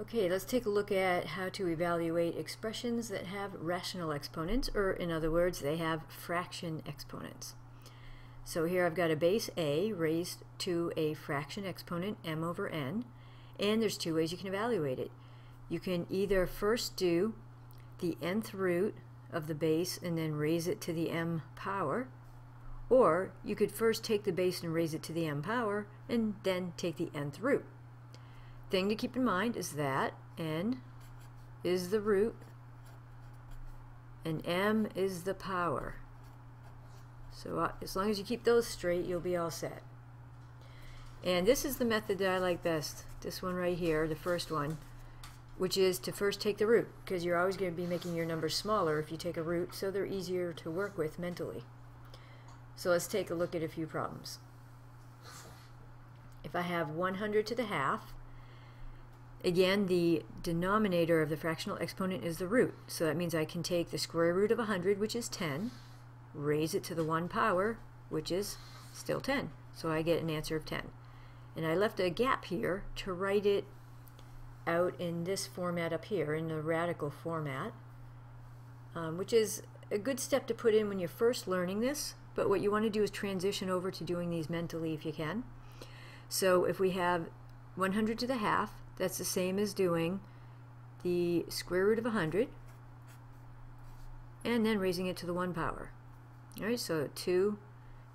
Okay, let's take a look at how to evaluate expressions that have rational exponents, or in other words, they have fraction exponents. So here I've got a base a raised to a fraction exponent m over n, and there's two ways you can evaluate it. You can either first do the nth root of the base and then raise it to the m power, or you could first take the base and raise it to the m power and then take the nth root. Thing to keep in mind is that n is the root and m is the power. So as long as you keep those straight, you'll be all set. And this is the method that I like best, this one right here, the first one, which is to first take the root, because you're always going to be making your numbers smaller if you take a root, so they're easier to work with mentally. So let's take a look at a few problems. If I have 100 to the half, again, the denominator of the fractional exponent is the root. So that means I can take the square root of 100, which is 10, raise it to the 1 power, which is still 10. So I get an answer of 10. And I left a gap here to write it out in this format up here, in the radical format, which is a good step to put in when you're first learning this. But what you want to do is transition over to doing these mentally if you can. So if we have 100 to the half, that's the same as doing the square root of 100 and then raising it to the 1 power. Alright, so 2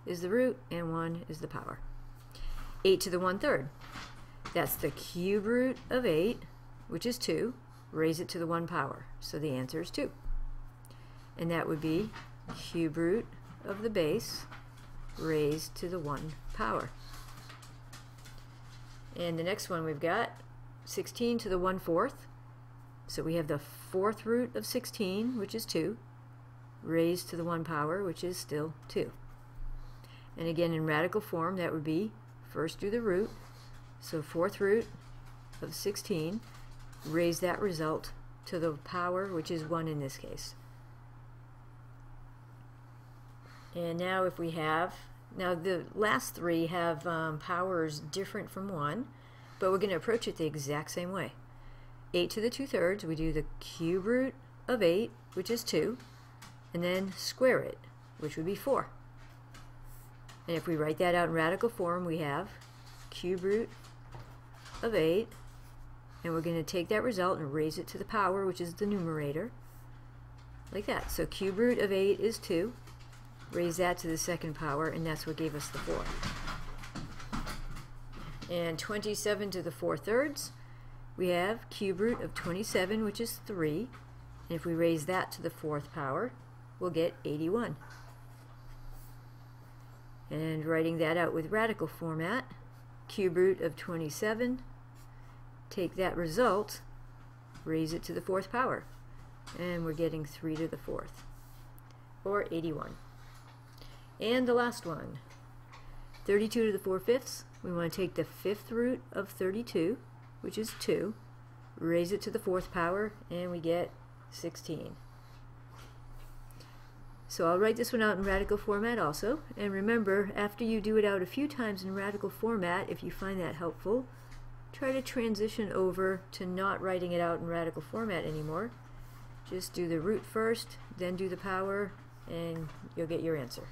is the root and 1 is the power. 8 to the 1/3. That's the cube root of 8, which is 2. Raise it to the 1 power. So the answer is 2. And that would be cube root of the base raised to the 1 power. And the next one we've got 16 to the 1/4. So we have the 4th root of 16, which is 2, raised to the 1 power, which is still 2. And again, in radical form, that would be first do the root. So 4th root of 16, raise that result to the power, which is 1 in this case. And now if we have, now the last three have powers different from 1, but we're going to approach it the exact same way. 8 to the 2/3, we do the cube root of 8, which is 2, and then square it, which would be 4. And if we write that out in radical form, we have cube root of 8, and we're going to take that result and raise it to the power, which is the numerator, like that. So cube root of 8 is 2, raise that to the 2nd power, and that's what gave us the 4. And 27 to the 4/3, we have cube root of 27, which is 3, and if we raise that to the 4th power, we'll get 81. And writing that out with radical format, cube root of 27, take that result, raise it to the 4th power, and we're getting 3 to the 4th, or 81. And the last one, 32 to the 4/5, we want to take the 5th root of 32, which is 2, raise it to the 4th power, and we get 16. So I'll write this one out in radical format also, and remember, after you do it out a few times in radical format, if you find that helpful, try to transition over to not writing it out in radical format anymore. Just do the root first, then do the power, and you'll get your answer.